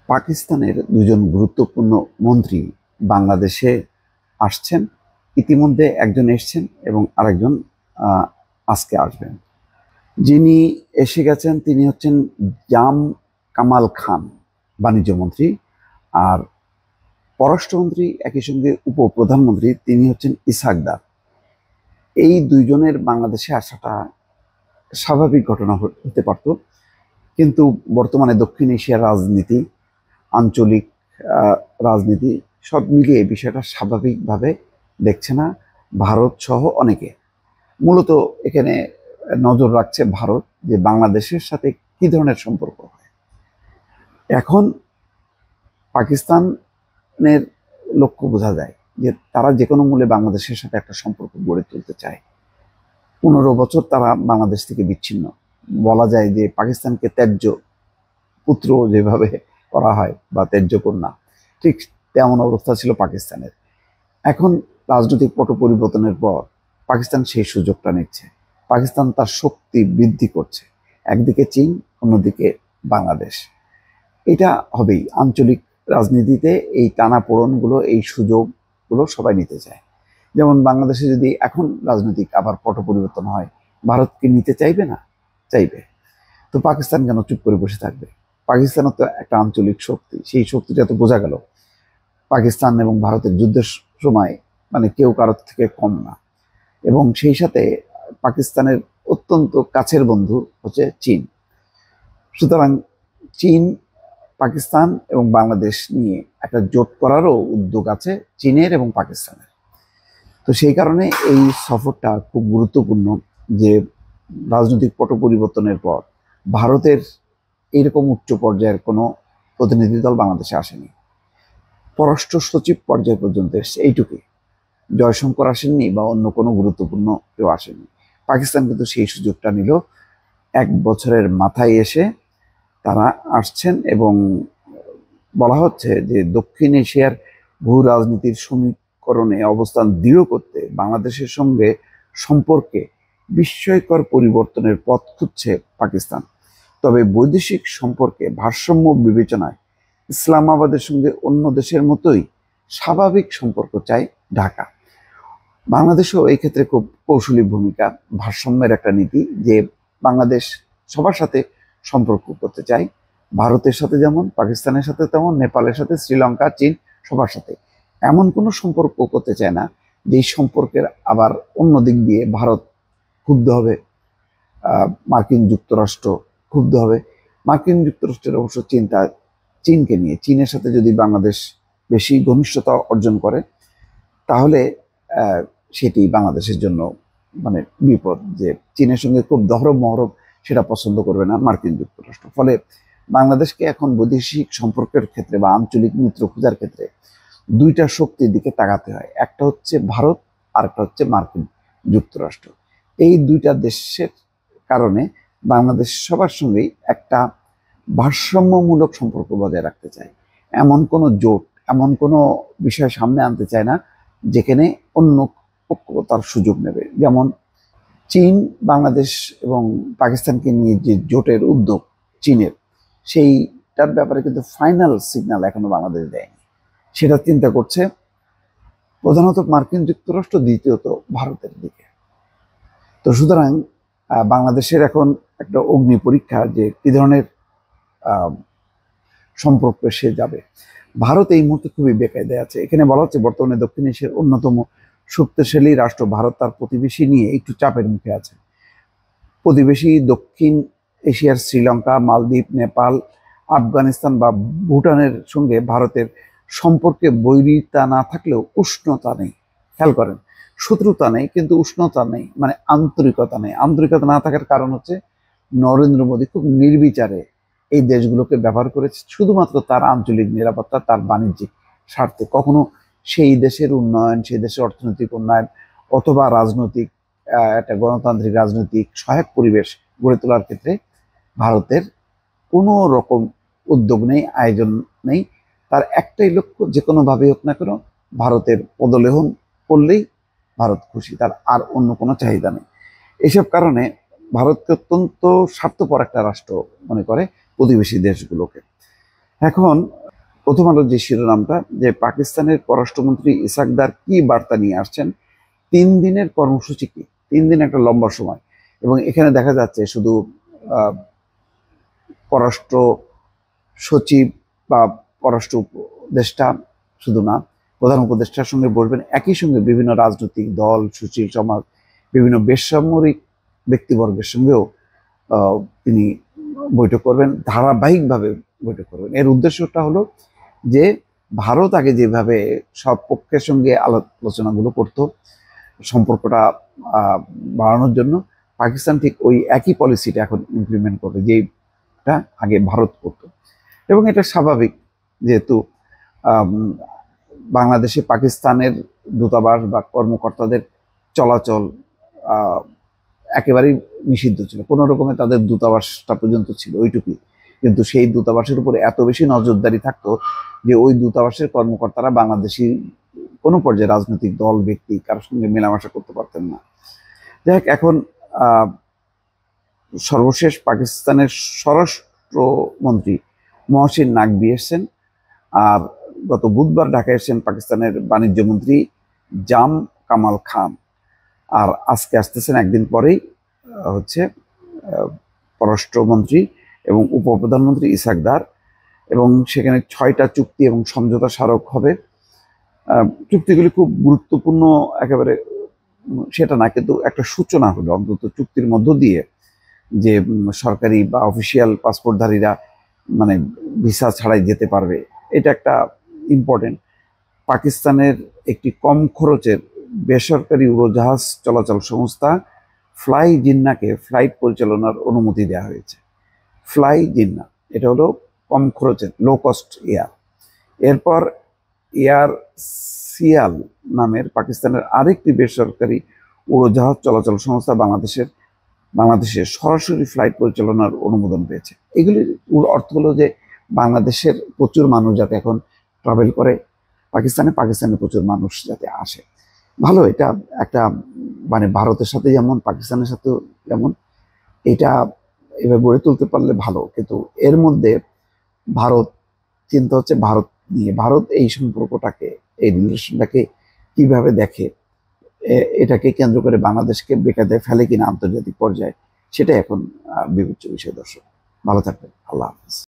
পাকিস্তানের দুজন গুরুত্বপূর্ণ মন্ত্রী বাংলাদেশে আসছেন। ইতিমধ্যে একজন এসছেন এবং আরেকজন আজকে আসবেন। যিনি এসে গেছেন তিনি হচ্ছেন জাম কামাল খান, বাণিজ্য মন্ত্রী। আর পররাষ্ট্রমন্ত্রী একই সঙ্গে উপপ্রধানমন্ত্রী তিনি হচ্ছেন ইসহাক দার। এই দুইজনের বাংলাদেশে আসাটা স্বাভাবিক ঘটনা হতে পারত, কিন্তু বর্তমানে দক্ষিণ এশিয়ার রাজনীতি, আঞ্চলিক রাজনীতি সব মিলিয়ে বিষয়টা স্বাভাবিকভাবে দেখছে না ভারত সহ অনেকে। মূলত এখানে নজর রাখছে ভারত যে বাংলাদেশের সাথে কি ধরনের সম্পর্ক হয়। এখন পাকিস্তানের লক্ষ্য বোঝা যায় যে তারা যে কোনো মূল্যে বাংলাদেশের সাথে একটা সম্পর্ক গড়ে তুলতে চায়। 15 বছর তারা বাংলাদেশ থেকে বিচ্ছিন্ন। বলা যায় যে পাকিস্তানকে ত্যায্য পুত্র যেভাবে করা হয় বা ত্যায্য কন্যা, ঠিক তেমন অবস্থা ছিল পাকিস্তানের। এখন রাজনৈতিক পট পরিবর্তনের পর পাকিস্তান সেই সুযোগটা নিচ্ছে। পাকিস্তান তার শক্তি বৃদ্ধি করছে, একদিকে চীন, অন্যদিকে বাংলাদেশ। এটা হবেই আঞ্চলিক রাজনীতিতে। এই টানাপোড়েনগুলো, এই সুযোগগুলো সবাই নিতে চায়। যেমন বাংলাদেশে যদি এখন রাজনৈতিক আবার পট পরিবর্তন হয়, ভারতকে নিতে চাইবে না? চাইবে। তো পাকিস্তান কেন চুপ করে বসে থাকবে? পাকিস্তানও তো একটা আঞ্চলিক শক্তি, সেই শক্তিটা তো বোঝা গেল। পাকিস্তান এবং ভারতের যুদ্ধের সময় মানে কেউ কারোর থেকে কম না। এবং সেই সাথে পাকিস্তানের অত্যন্ত কাছের বন্ধু হচ্ছে চীন। সুতরাং চীন, পাকিস্তান এবং বাংলাদেশ নিয়ে একটা জোট করারও উদ্যোগ আছে চীনের এবং পাকিস্তানের। তো সেই কারণে এই সফরটা খুব গুরুত্বপূর্ণ যে রাজনৈতিক পট পরিবর্তনের পর ভারতের এইরকম উচ্চ পর্যায়ের কোনো প্রতিনিধি দল বাংলাদেশে আসেনি। পররাষ্ট্র সচিব পর্যায় পর্যন্ত এসছে, এইটুকুই। জয়শঙ্কর আসেননি বা অন্য কোনো গুরুত্বপূর্ণ কেউ আসেনি। পাকিস্তান কিন্তু সেই সুযোগটা নিল। 1 বছরের মাথায় এসে তারা আসছেন এবং বলা হচ্ছে যে দক্ষিণ এশিয়ার ভূ রাজনীতির সমীকরণে অবস্থান দৃঢ় করতে বাংলাদেশের সঙ্গে সম্পর্কে বিস্ময়কর পরিবর্তনের পথ খুঁজছে পাকিস্তান। তবে বৈদেশিক সম্পর্কে ভারসাম্য বিবেচনায় ইসলামাবাদের সঙ্গে অন্য দেশের মতোই স্বাভাবিক সম্পর্ক চায় ঢাকা। বাংলাদেশও এই ক্ষেত্রে খুব কৌশলী ভূমিকা, ভারসাম্যের একটা নীতি, যে বাংলাদেশ সবার সাথে সম্পর্ক করতে চায়। ভারতের সাথে যেমন, পাকিস্তানের সাথে তেমন, নেপালের সাথে, শ্রীলঙ্কা, চীন, সবার সাথে। এমন কোনো সম্পর্ক করতে চায় না যে সম্পর্কের আবার অন্য দিক দিয়ে ভারত ক্ষুব্ধ হবে, মার্কিন যুক্তরাষ্ট্র ক্ষুব্ধ হবে। মার্কিন যুক্তরাষ্ট্রের অবশ্য চিন্তা চীনকে নিয়ে। চীনের সাথে যদি বাংলাদেশ বেশি ঘনিষ্ঠতা অর্জন করে তাহলে সেটি বাংলাদেশের জন্য মানে বিপদ, যে চীনের সঙ্গে খুব দহরম মহরম সেটা পছন্দ করবে না মার্কিন যুক্তরাষ্ট্র। ফলে বাংলাদেশকে এখন বৈদেশিক সম্পর্কের ক্ষেত্রে বা আঞ্চলিক মিত্র খোঁজার ক্ষেত্রে দুইটা শক্তির দিকে তাকাতে হয়। একটা হচ্ছে ভারত, আর একটা হচ্ছে মার্কিন যুক্তরাষ্ট্র। এই দুইটা দেশের কারণে বাংলাদেশ সবার সঙ্গেই একটা ভারসাম্যমূলক সম্পর্ক বজায় রাখতে চায়। এমন কোনো জোট, এমন কোনো বিষয় সামনে আনতে চায় না যেখানে অন্য পক্ষ তার সুযোগ নেবে। যেমন চীন, বাংলাদেশ এবং পাকিস্তানকে নিয়ে যে জোটের উদ্যোগ চীনের, সেইটার ব্যাপারে কিন্তু ফাইনাল সিগন্যাল এখনো বাংলাদেশ দেয়নি। সেটা চিন্তা করছে প্রধানত মার্কিন যুক্তরাষ্ট্র, দ্বিতীয়ত ভারতের দিকে। তো সুতরাং বাংলাদেশের এখন একটা অগ্নি পরীক্ষা যে কি ধরনের সম্পর্কে সে যাবে। ভারত এই মুহূর্তে খুবই বেকায়দায় আছে। এখানে বলা হচ্ছে বর্তমানে দক্ষিণ এশিয়ার অন্যতম শক্তিশালী রাষ্ট্র ভারত তার প্রতিবেশী নিয়ে একটু চাপের মুখে আছে। প্রতিবেশী দক্ষিণ এশিয়ার শ্রীলঙ্কা, মালদ্বীপ, নেপাল, আফগানিস্তান বা ভুটানের সঙ্গে ভারতের সম্পর্কে বৈরিতা না থাকলেও উষ্ণতা নেই। খেয়াল করেন, শত্রুতা নেই কিন্তু উষ্ণতা নেই, মানে আন্তরিকতা নেই। আন্তরিকতা না থাকার কারণ হচ্ছে নরেন্দ্র মোদী খুব নির্বিচারে এই দেশগুলোকে ব্যবহার করেছে শুধুমাত্র তার আঞ্চলিক নিরাপত্তা, তার বাণিজ্যিক স্বার্থে। কখনো সেই দেশের উন্নয়ন, সেই দেশের অর্থনৈতিক উন্নয়ন অথবা রাজনৈতিক একটা গণতান্ত্রিক রাজনৈতিক সহায়ক পরিবেশ গড়ে তোলার ক্ষেত্রে ভারতের কোনো রকম উদ্যোগ নেই, আয়োজন নেই। তার একটাই লক্ষ্য, যে কোনোভাবেই হোক না কেন ভারতের পদলেহন করলেই ভারত খুশি, তার আর অন্য কোনো চাহিদা নেই। এসব কারণে ভারতকে অত্যন্ত স্বার্থপর একটা রাষ্ট্র মনে করে প্রতিবেশী দেশগুলোকে। এখন প্রথম আলোর যে শিরোনামটা, যে পাকিস্তানের পররাষ্ট্রমন্ত্রী ইসাকদার কি বার্তা নিয়ে আসছেন, 3 দিনের কর্মসূচি কি, 3 দিন একটা লম্বা সময়। এবং এখানে দেখা যাচ্ছে শুধু পররাষ্ট্র সচিব বা পররাষ্ট্র উপদেষ্টা শুধু না, প্রধান উপদেষ্টার সঙ্গে বসবেন, একই সঙ্গে বিভিন্ন রাজনৈতিক দল, সুশীল সমাজ, বিভিন্ন বেসামরিক ব্যক্তিবর্গের সঙ্গেও তিনি বৈঠক করবেন, ধারাবাহিকভাবে বৈঠক করবেন। এর উদ্দেশ্যটা হলো যে ভারত আগে যেভাবে সব পক্ষের সঙ্গে আলোচনাগুলো করতো সম্পর্কটা বাড়ানোর জন্য, পাকিস্তান ঠিক ওই একই পলিসিটা এখন ইমপ্লিমেন্ট করবে যেটা আগে ভারত করতো। এবং এটা স্বাভাবিক, যেহেতু বাংলাদেশে পাকিস্তানের দূতাবাস বা কর্মকর্তাদের চলাচল একেবারেই নিষিদ্ধ ছিল, কোনো রকমে তাদের দূতাবাসটা পর্যন্ত ছিল ওইটুকুই। কিন্তু সেই দূতাবাসের উপরে এত বেশি নজরদারি থাকতো যে ওই দূতাবাসের কর্মকর্তারা বাংলাদেশি কোনো পর্যায়ে রাজনৈতিক দল, ব্যক্তি কারোর সঙ্গে মেলামেশা করতে পারতেন না। যাই হোক, এখন সর্বশেষ পাকিস্তানের স্বরাষ্ট্রমন্ত্রী মহসিন নাকভি এসেছেন, আর গত বুধবার ঢাকায় এসেছেন পাকিস্তানের বাণিজ্য মন্ত্রী জাম কামাল খান, আর আজকে আসতেছেন একদিন পরেই হচ্ছে পররাষ্ট্রমন্ত্রী এবং উপপ্রধানমন্ত্রী ইসাকদার। এবং সেখানে 6টা চুক্তি এবং সমঝোতা স্মারক হবে। চুক্তিগুলি খুব গুরুত্বপূর্ণ একেবারে সেটা না, কিন্তু একটা সূচনা হলো অন্তত চুক্তির মধ্য দিয়ে যে সরকারি বা অফিসিয়াল পাসপোর্টধারীরা মানে ভিসা ছাড়াই যেতে পারবে, এটা একটা ইম্পর্টেন্ট। পাকিস্তানের একটি কম খরচের বেসরকারি উড়োজাহাজ চলাচল সংস্থা ফ্লাই জিন্নাকে ফ্লাইট পরিচালনার অনুমতি দেওয়া হয়েছে। ফ্লাই জিন্না এটা হলো কম খরচের লো কস্ট এয়ার। এরপর এয়ার সিয়াল নামের পাকিস্তানের আরেকটি বেসরকারি উড়োজাহাজ চলাচল সংস্থা বাংলাদেশে সরাসরি ফ্লাইট পরিচালনার অনুমোদন পেয়েছে। এগুলির অর্থ হলো যে বাংলাদেশের প্রচুর মানুষ যাতে এখন ট্রাভেল করে পাকিস্তানে প্রচুর মানুষ যাতে আসে। ভালো, এটা একটা মানে ভারতের সাথে যেমন পাকিস্তানের সাথেও যেমন, এটা এভাবে গড়ে তুলতে পারলে ভালো। কিন্তু এর মধ্যে ভারত চিন্তা হচ্ছে ভারত নিয়ে, ভারত এই সম্পর্কটাকে, এই রিলেশনটাকে কিভাবে দেখে, এটাকে কেন্দ্র করে বাংলাদেশকে বেকায়দায় ফেলে কিনা আন্তর্জাতিক পর্যায়ে, সেটা এখন বিবেচ্য বিষয়। দর্শক ভালো থাকবেন, আল্লাহ হাফেজ।